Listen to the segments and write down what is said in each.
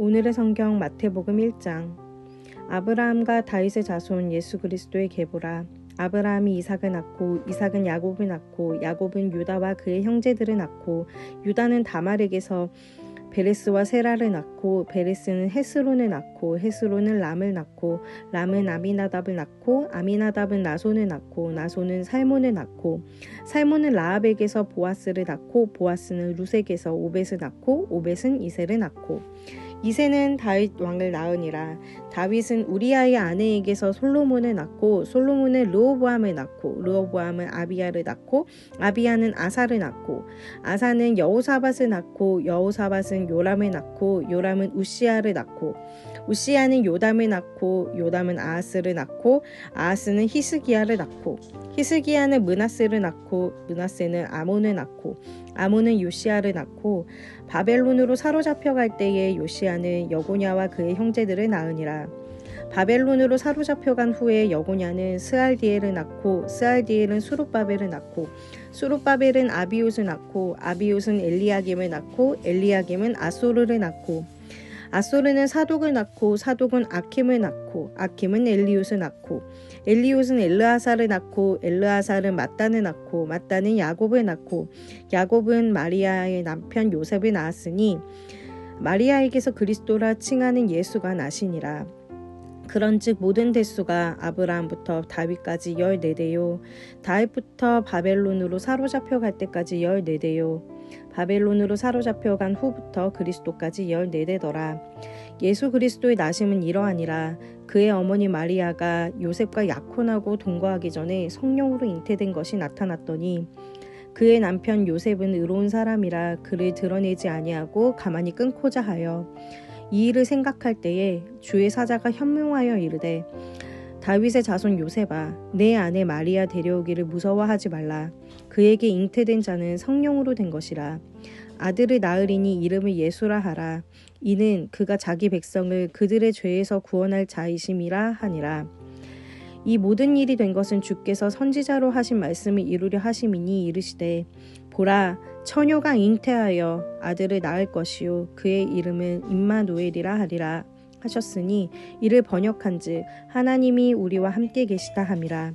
오늘의 성경 마태복음 1장. 아브라함과 다윗의 자손 예수 그리스도의 계보라. 아브라함이 이삭을 낳고 이삭은 야곱을 낳고 야곱은 유다와 그의 형제들을 낳고 유다는 다말에게서 베레스와 세라를 낳고 베레스는 헤스론을 낳고 헤스론은 람을 낳고 람은 아미나답을 낳고 아미나답은 나손을 낳고 나손은 살몬을 낳고 살몬은 라합에게서 보아스를 낳고 보아스는 루색에서 오벳을 낳고 오벳은 이새를 낳고 이새는 다윗 왕을 낳으니라. 다윗은 우리아의 아내에게서 솔로몬을 낳고 솔로몬은 르호보암을 낳고 르호보암은 아비야를 낳고 아비야는 아사를 낳고 아사는 여호사밧을 낳고 여호사밧은 요람을 낳고 요람은 우시야를 낳고 우시야는 요담을 낳고 요담은 아하스를 낳고 아하스는 히스기야를 낳고 히스기야는 므낫세를 낳고 므낫세는 아몬을 낳고 아몬은 요시야를 낳고 바벨론으로 사로잡혀갈 때에 요시야는 여고냐와 그의 형제들을 낳으니라. 바벨론으로 사로잡혀간 후에 여고냐는 스알디엘을 낳고 스알디엘은 수룹바벨을 낳고 수룹바벨은 아비옷을 낳고 아비옷은 엘리야김을 낳고 엘리야김은 아소르를 낳고 아소르는 사독을 낳고 사독은 아킴을 낳고 아킴은 엘리옷을 낳고 엘리옷은 엘르아사를 낳고 엘르아사는 mat단을 낳고 mat단은 야곱을 낳고 야곱은 마리아의 남편 요셉을 낳았으니 마리아에게서 그리스도라 칭하는 예수가 나시니라. 그런즉 모든 대수가 아브라함부터 다윗까지 14대요 다윗부터 바벨론으로 사로잡혀 갈 때까지 14대요 바벨론으로 사로잡혀간 후부터 그리스도까지 14대더라. 예수 그리스도의 나심은 이러하니라. 그의 어머니 마리아가 요셉과 약혼하고 동거하기 전에 성령으로 잉태된 것이 나타났더니 그의 남편 요셉은 의로운 사람이라 그를 드러내지 아니하고 가만히 끊고자 하여 이 일을 생각할 때에 주의 사자가 현명하여 이르되 다윗의 자손 요셉아 내 아내 마리아 데려오기를 무서워하지 말라. 그에게 잉태된 자는 성령으로 된 것이라. 아들을 낳으리니 이름을 예수라 하라. 이는 그가 자기 백성을 그들의 죄에서 구원할 자이심이라 하니라. 이 모든 일이 된 것은 주께서 선지자로 하신 말씀을 이루려 하심이니 이르시되 보라 처녀가 잉태하여 아들을 낳을 것이요 그의 이름은 임마누엘이라 하리라 하셨으니 이를 번역한즉 하나님이 우리와 함께 계시다 함이라.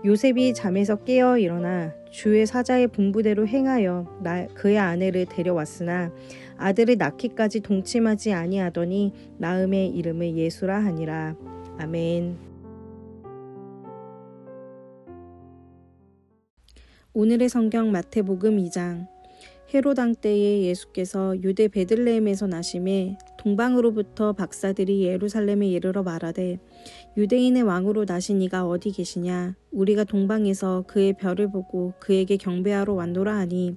요셉이 잠에서 깨어 일어나 주의 사자의 분부대로 행하여 그의 아내를 데려왔으나 아들을 낳기까지 동침하지 아니하더니 낳음의 이름을 예수라 하니라. 아멘. 오늘의 성경 마태복음 2장. 헤롯 왕 때에 예수께서 유대 베들레헴에서 나심에 동방으로부터 박사들이 예루살렘에 이르러 말하되 유대인의 왕으로 나신 이가 어디 계시냐? 우리가 동방에서 그의 별을 보고 그에게 경배하러 왔노라 하니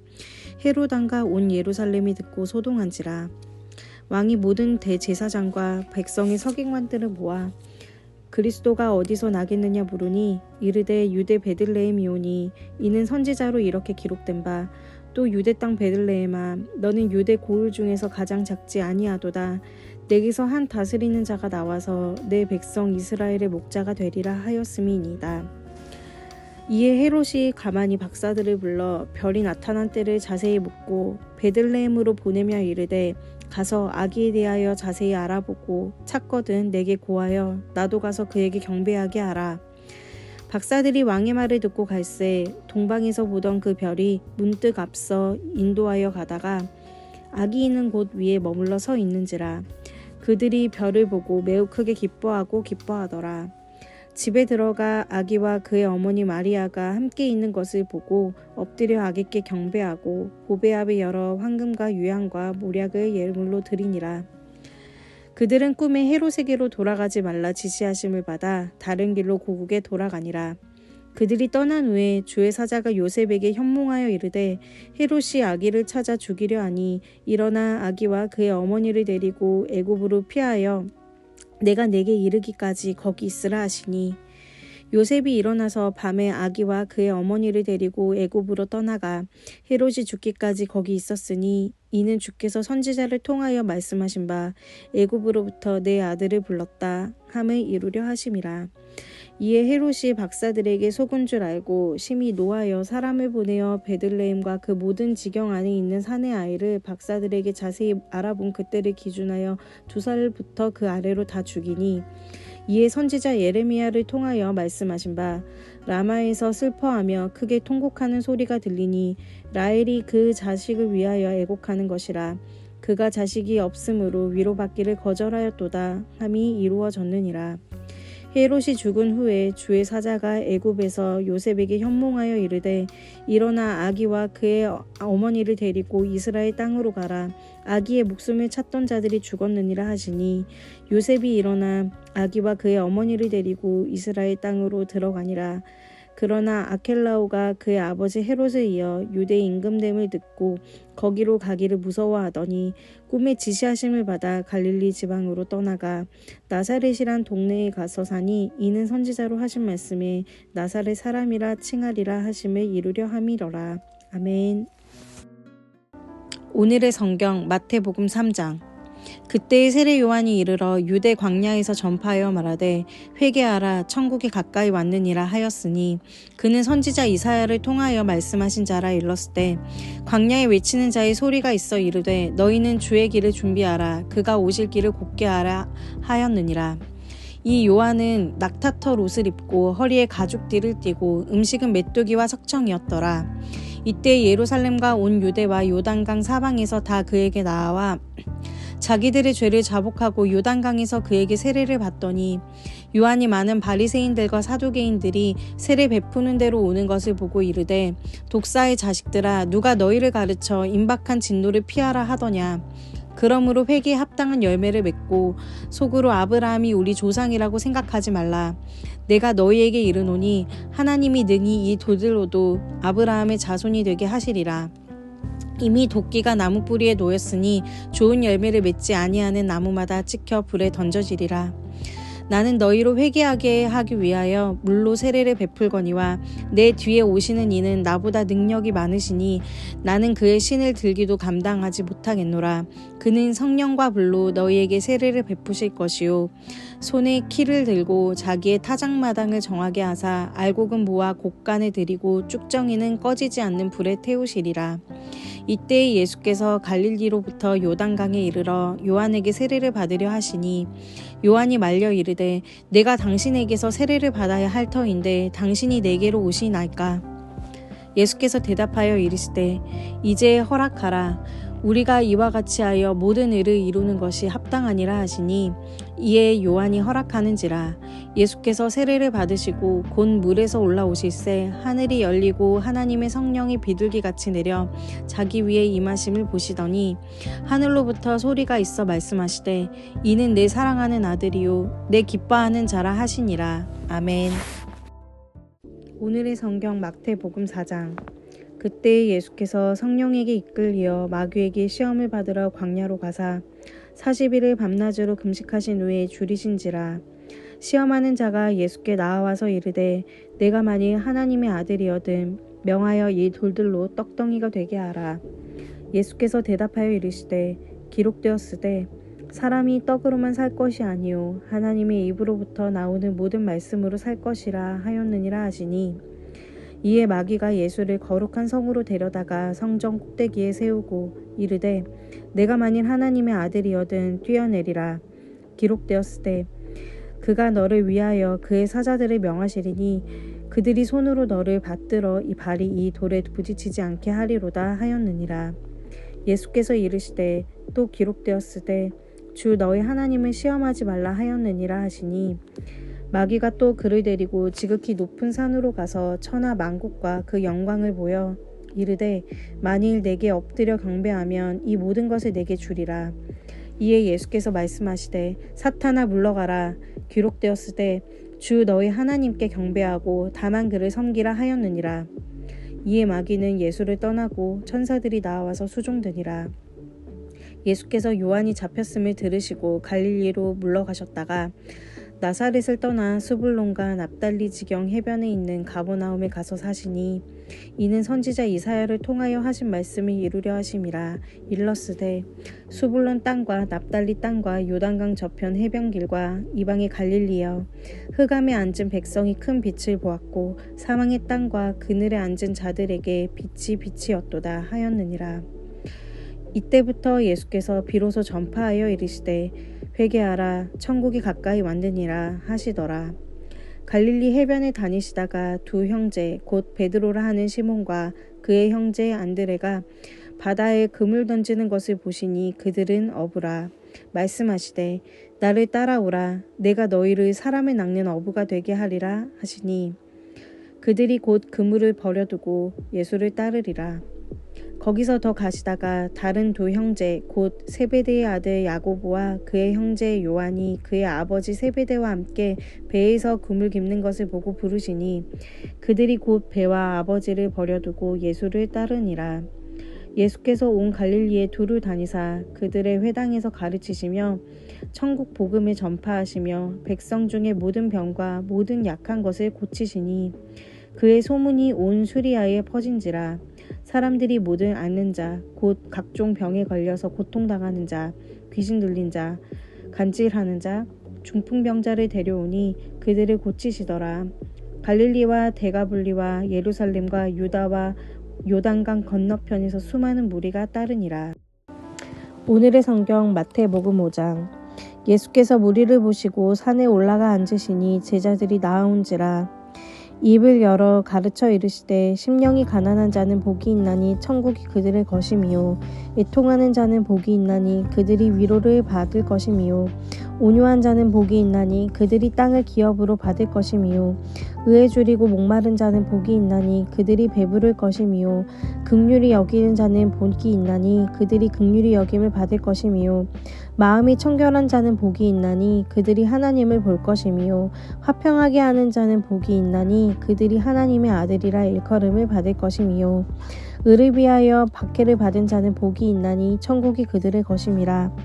헤롯 왕과 온 예루살렘이 듣고 소동한지라. 왕이 모든 대제사장과 백성의 서기관들을 모아 그리스도가 어디서 나겠느냐 물으니 이르되 유대 베들레헴이오니 이는 선지자로 이렇게 기록된 바 또 유대 땅 베들레헴아 너는 유대 고을 중에서 가장 작지 아니하도다. 내게서 한 다스리는 자가 나와서 내 백성 이스라엘의 목자가 되리라 하였음이니이다. 이에 헤롯이 가만히 박사들을 불러 별이 나타난 때를 자세히 묻고 베들레헴으로 보내며 이르되 가서 아기에 대하여 자세히 알아보고 찾거든 내게 고하여 나도 가서 그에게 경배하게 하라. 박사들이 왕의 말을 듣고 갈새 동방에서 보던 그 별이 문득 앞서 인도하여 가다가 아기 있는 곳 위에 머물러 서 있는지라. 그들이 별을 보고 매우 크게 기뻐하더라. 집에 들어가 아기와 그의 어머니 마리아가 함께 있는 것을 보고 엎드려 아기께 경배하고 보배 앞에 여러 황금과 유향과 모략을 예물로 드리니라. 그들은 꿈에 헤롯에게로 돌아가지 말라 지시하심을 받아 다른 길로 고국에 돌아가니라. 그들이 떠난 후에 주의 사자가 요셉에게 현몽하여 이르되 헤롯이 아기를 찾아 죽이려 하니 일어나 아기와 그의 어머니를 데리고 애굽으로 피하여 내가 내게 이르기까지 거기 있으라 하시니 요셉이 일어나서 밤에 아기와 그의 어머니를 데리고 애굽으로 떠나가 헤롯이 죽기까지 거기 있었으니 이는 주께서 선지자를 통하여 말씀하신 바 애굽으로부터 내 아들을 불렀다 함을 이루려 하심이라. 이에 헤롯이 박사들에게 속은 줄 알고 심히 노하여 사람을 보내어 베들레헴과 그 모든 지경 안에 있는 산의 아이를 박사들에게 자세히 알아본 그때를 기준하여 2살부터 그 아래로 다 죽이니 이에 선지자 예레미야를 통하여 말씀하신 바 라마에서 슬퍼하며 크게 통곡하는 소리가 들리니 라헬이 그 자식을 위하여 애곡하는 것이라. 그가 자식이 없으므로 위로받기를 거절하였도다 함이 이루어졌느니라. 헤롯이 죽은 후에 주의 사자가 애굽에서 요셉에게 현몽하여 이르되 일어나 아기와 그의 어머니를 데리고 이스라엘 땅으로 가라. 아기의 목숨을 찾던 자들이 죽었느니라 하시니 요셉이 일어나 아기와 그의 어머니를 데리고 이스라엘 땅으로 들어가니라. 그러나 아켈라오가 그의 아버지 헤롯에 이어 유대 임금됨을 듣고 거기로 가기를 무서워하더니 꿈에 지시하심을 받아 갈릴리 지방으로 떠나가 나사렛이란 동네에 가서 사니 이는 선지자로 하신 말씀에 나사렛 사람이라 칭하리라 하심을 이루려 함이러라. 아멘. 오늘의 성경 마태복음 3장. 그때의 세례 요한이 이르러 유대 광야에서 전파하여 말하되 회개하라 천국이 가까이 왔느니라 하였으니 그는 선지자 이사야를 통하여 말씀하신 자라 일렀을 때 광야에 외치는 자의 소리가 있어 이르되 너희는 주의 길을 준비하라 그가 오실 길을 곧게 하라 하였느니라. 이 요한은 낙타털 옷을 입고 허리에 가죽띠를 띠고 음식은 메뚜기와 석청이었더라. 이때 예루살렘과 온 유대와 요단강 사방에서 다 그에게 나와 자기들의 죄를 자복하고 요단강에서 그에게 세례를 받더니 요한이 많은 바리새인들과 사두개인들이 세례 베푸는 대로 오는 것을 보고 이르되 독사의 자식들아 누가 너희를 가르쳐 임박한 진노를 피하라 하더냐. 그러므로 회개에 합당한 열매를 맺고 속으로 아브라함이 우리 조상이라고 생각하지 말라. 내가 너희에게 이르노니 하나님이 능히 이 돌들로도 아브라함의 자손이 되게 하시리라. 이미 도끼가 나무 뿌리에 놓였으니 좋은 열매를 맺지 아니하는 나무마다 찍혀 불에 던져지리라. 나는 너희로 회개하게 하기 위하여 물로 세례를 베풀거니와 내 뒤에 오시는 이는 나보다 능력이 많으시니 나는 그의 신을 들기도 감당하지 못하겠노라. 그는 성령과 불로 너희에게 세례를 베푸실 것이요 손에 키를 들고 자기의 타작마당을 정하게 하사 알곡은 모아 곡간에 들이고 쭉정이는 꺼지지 않는 불에 태우시리라. 이때 예수께서 갈릴리로부터 요단강에 이르러 요한에게 세례를 받으려 하시니 요한이 말려 이르되 내가 당신에게서 세례를 받아야 할 터인데 당신이 내게로 오시나이까. 예수께서 대답하여 이르시되 이제 허락하라. 우리가 이와 같이 하여 모든 의를 이루는 것이 합당하니라 하시니 이에 요한이 허락하는지라. 예수께서 세례를 받으시고 곧 물에서 올라오실새 하늘이 열리고 하나님의 성령이 비둘기같이 내려 자기 위에 임하심을 보시더니 하늘로부터 소리가 있어 말씀하시되 이는 내 사랑하는 아들이요 내 기뻐하는 자라 하시니라. 아멘. 오늘의 성경 마태복음 4장. 그때 예수께서 성령에게 이끌리어 마귀에게 시험을 받으러 광야로 가사 40일을 밤낮으로 금식하신 후에 줄이신지라. 시험하는 자가 예수께 나와서 이르되 내가 만일 하나님의 아들이거든 명하여 이 돌들로 떡덩이가 되게 하라. 예수께서 대답하여 이르시되 기록되었으되 사람이 떡으로만 살 것이 아니요 하나님의 입으로부터 나오는 모든 말씀으로 살 것이라 하였느니라 하시니 이에 마귀가 예수를 거룩한 성으로 데려다가 성전 꼭대기에 세우고 이르되 내가 만일 하나님의 아들이거든 뛰어내리라. 기록되었으되 그가 너를 위하여 그의 사자들을 명하시리니 그들이 손으로 너를 받들어 이 발이 이 돌에 부딪히지 않게 하리로다 하였느니라. 예수께서 이르시되 또 기록되었으되 주 너희 하나님을 시험하지 말라 하였느니라 하시니 마귀가 또 그를 데리고 지극히 높은 산으로 가서 천하 만국과 그 영광을 보여 이르되 만일 내게 엎드려 경배하면 이 모든 것을 내게 주리라. 이에 예수께서 말씀하시되 사탄아 물러가라. 기록되었으되 주 너희 하나님께 경배하고 다만 그를 섬기라 하였느니라. 이에 마귀는 예수를 떠나고 천사들이 나와서 수종되니라. 예수께서 요한이 잡혔음을 들으시고 갈릴리로 물러가셨다가 나사렛을 떠나 수불론과 납달리 지경 해변에 있는 가버나움에 가서 사시니 이는 선지자 이사야를 통하여 하신 말씀을 이루려 하심이라. 일러스되 수불론 땅과 납달리 땅과 요단강 저편 해변길과 이방의 갈릴리여, 흑암에 앉은 백성이 큰 빛을 보았고 사망의 땅과 그늘에 앉은 자들에게 빛이 빛이었도다 하였느니라. 이때부터 예수께서 비로소 전파하여 이르시되 회개하라, 천국이 가까이 왔느니라 하시더라. 갈릴리 해변에 다니시다가 두 형제 곧 베드로라 하는 시몬과 그의 형제 안드레가 바다에 그물 던지는 것을 보시니 그들은 어부라. 말씀하시되 나를 따라오라, 내가 너희를 사람을 낚는 어부가 되게 하리라 하시니 그들이 곧 그물을 버려두고 예수를 따르리라. 거기서 더 가시다가 다른 두 형제 곧 세베대의 아들 야고보와 그의 형제 요한이 그의 아버지 세베대와 함께 배에서 그물 깁는 것을 보고 부르시니 그들이 곧 배와 아버지를 버려두고 예수를 따르니라. 예수께서 온 갈릴리에 두루 다니사 그들의 회당에서 가르치시며 천국 복음을 전파하시며 백성 중에 모든 병과 모든 약한 것을 고치시니 그의 소문이 온 수리아에 퍼진지라. 사람들이 모든 앓는 자 곧 각종 병에 걸려서 고통당하는 자, 귀신 들린 자, 간질하는 자, 중풍병자를 데려오니 그들을 고치시더라. 갈릴리와 데가불리와 예루살렘과 유다와 요단강 건너편에서 수많은 무리가 따르니라. 오늘의 성경 마태복음 5장. 예수께서 무리를 보시고 산에 올라가 앉으시니 제자들이 나아온지라. 입을 열어 가르쳐 이르시되 심령이 가난한 자는 복이 있나니 천국이 그들의 것임이요, 애통하는 자는 복이 있나니 그들이 위로를 받을 것임이요, 온유한 자는 복이 있나니 그들이 땅을 기업으로 받을 것임이요, 의에 줄이고 목마른 자는 복이 있나니 그들이 배부를 것임이요, 긍휼히 여기는 자는 복이 있나니 그들이 긍휼히 여김을 받을 것임이요, 마음이 청결한 자는 복이 있나니 그들이 하나님을 볼 것임이요, 화평하게 하는 자는 복이 있나니 그들이 하나님의 아들이라 일컬음을 받을 것임이요, 의를 위하여 박해를 받은 자는 복이 있나니 천국이 그들의 것임이라.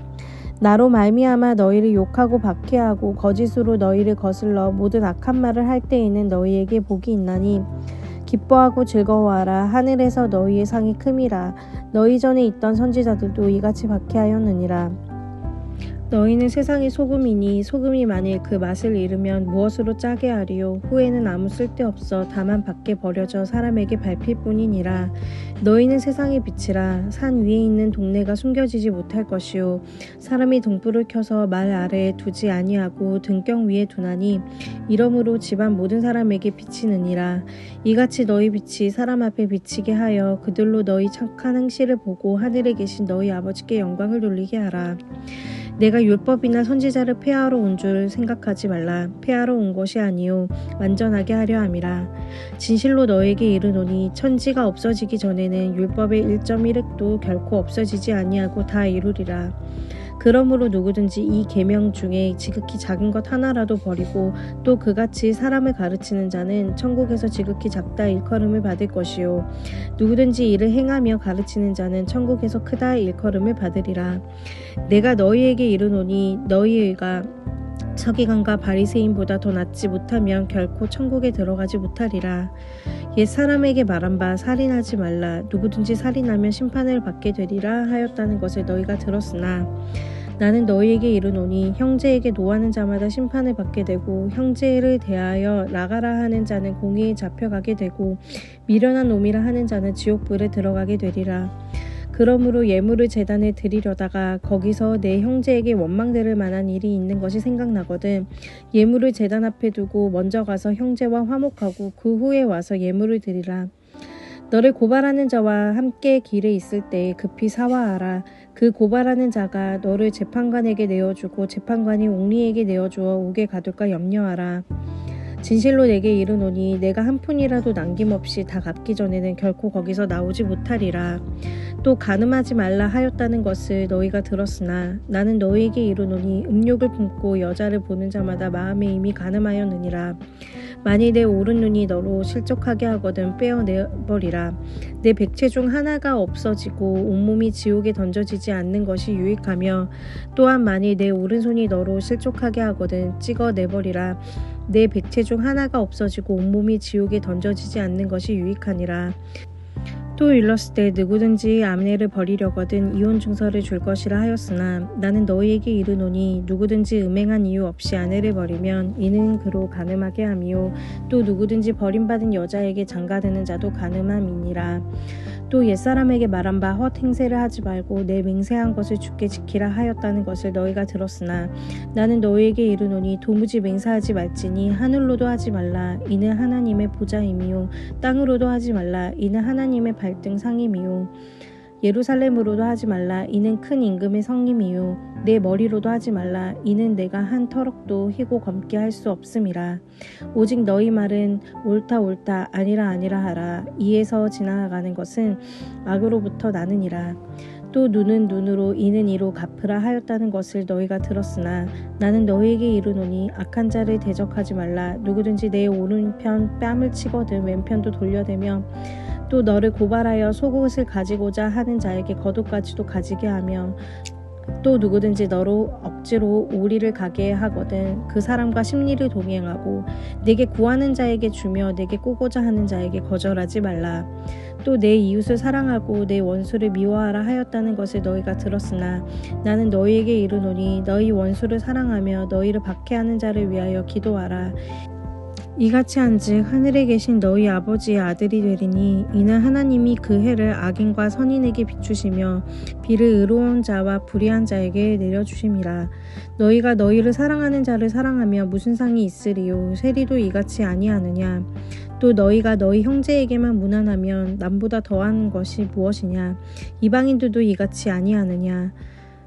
나로 말미암아 너희를 욕하고 박해하고 거짓으로 너희를 거슬러 모든 악한 말을 할 때에는 너희에게 복이 있나니 기뻐하고 즐거워하라, 하늘에서 너희의 상이 큼이라. 너희 전에 있던 선지자들도 이같이 박해하였느니라. 너희는 세상의 소금이니 소금이 만일 그 맛을 잃으면 무엇으로 짜게 하리요, 후에는 아무 쓸데없어 다만 밖에 버려져 사람에게 밟힐 뿐이니라. 너희는 세상의 빛이라. 산 위에 있는 동네가 숨겨지지 못할 것이요, 사람이 등불을 켜서 말 아래에 두지 아니하고 등경 위에 두나니 이러므로 집안 모든 사람에게 비치느니라. 이같이 너희 빛이 사람 앞에 비치게 하여 그들로 너희 착한 행실을 보고 하늘에 계신 너희 아버지께 영광을 돌리게 하라. 내가 율법이나 선지자를 폐하러 온 줄 생각하지 말라. 폐하러 온 것이 아니요 완전하게 하려 함이라. 진실로 너에게 이르노니 천지가 없어지기 전에는 율법의 1.1획도 결코 없어지지 아니하고 다 이루리라. 그러므로 누구든지 이 계명 중에 지극히 작은 것 하나라도 버리고 또 그같이 사람을 가르치는 자는 천국에서 지극히 작다 일컬음을 받을 것이요, 누구든지 이를 행하며 가르치는 자는 천국에서 크다 일컬음을 받으리라. 내가 너희에게 이르노니 너희 의가 서기관과 바리새인보다 더 낫지 못하면 결코 천국에 들어가지 못하리라. 옛 사람에게 말한 바 살인하지 말라, 누구든지 살인하면 심판을 받게 되리라 하였다는 것을 너희가 들었으나 나는 너희에게 이르노니 형제에게 노하는 자마다 심판을 받게 되고 형제를 대하여 나가라 하는 자는 공의에 잡혀가게 되고 미련한 놈이라 하는 자는 지옥불에 들어가게 되리라. 그러므로 예물을 제단에 드리려다가 거기서 내 형제에게 원망될 만한 일이 있는 것이 생각나거든 예물을 제단 앞에 두고 먼저 가서 형제와 화목하고 그 후에 와서 예물을 드리라. 너를 고발하는 자와 함께 길에 있을 때 급히 사화하라. 그 고발하는 자가 너를 재판관에게 내어주고 재판관이 옥리에게 내어주어 옥에 가둘까 염려하라. 진실로 내게 이르노니 내가 한 푼이라도 남김없이 다 갚기 전에는 결코 거기서 나오지 못하리라. 또 간음하지 말라 하였다는 것을 너희가 들었으나 나는 너희에게 이르노니 음욕을 품고 여자를 보는 자마다 마음에 이미 간음하였느니라. 만일 내 오른 눈이 너로 실족하게 하거든 빼어내버리라. 내 백체 중 하나가 없어지고 온몸이 지옥에 던져지지 않는 것이 유익하며 또한 만일 내 오른손이 너로 실족하게 하거든 찍어내버리라. 내 백체 중 하나가 없어지고 온몸이 지옥에 던져지지 않는 것이 유익하니라. 또 일렀을 누구든지 아내를 버리려거든 이혼 증서를 줄 것이라 하였으나 나는 너희에게 이르노니 누구든지 음행한 이유 없이 아내를 버리면 이는 그로 간음하게 함이요 또 누구든지 버림받은 여자에게 장가드는 자도 간음함이니라. 또 옛사람에게 말한 바 헛행세를 하지 말고 내 맹세한 것을 주께 지키라 하였다는 것을 너희가 들었으나 나는 너희에게 이르노니 도무지 맹세하지 말지니 하늘로도 하지 말라 이는 하나님의 보좌임이요 땅으로도 하지 말라 이는 하나님의 발등상임이요 예루살렘으로도 하지 말라 이는 큰 임금의 성임이요 내 머리로도 하지 말라 이는 내가 한 터럭도 희고 검게 할 수 없음이라. 오직 너희 말은 옳다 옳다 아니라 아니라 하라. 이에서 지나가는 것은 악으로부터 나느니라. 또 눈은 눈으로 이는 이로 갚으라 하였다는 것을 너희가 들었으나 나는 너희에게 이르노니 악한 자를 대적하지 말라. 누구든지 내 오른편 뺨을 치거든 왼편도 돌려대며 또 너를 고발하여 속옷을 가지고자 하는 자에게 겉옷까지도 가지게 하며 또 누구든지 너로 억지로 오리를 가게 하거든 그 사람과 심리를 동행하고 내게 구하는 자에게 주며 내게 꾸고자 하는 자에게 거절하지 말라. 또 내 이웃을 사랑하고 내 원수를 미워하라 하였다는 것을 너희가 들었으나 나는 너희에게 이르노니 너희 원수를 사랑하며 너희를 박해하는 자를 위하여 기도하라. 이같이 한즉 하늘에 계신 너희 아버지의 아들이 되리니 이는 하나님이 그 해를 악인과 선인에게 비추시며 비를 의로운 자와 불의한 자에게 내려주심이라. 너희가 너희를 사랑하는 자를 사랑하며 무슨 상이 있으리요 세리도 이같이 아니하느냐. 또 너희가 너희 형제에게만 무난하면 남보다 더한 것이 무엇이냐. 이방인들도 이같이 아니하느냐.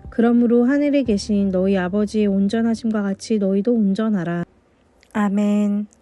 그러므로 하늘에 계신 너희 아버지의 온전하심과 같이 너희도 온전하라. 아멘.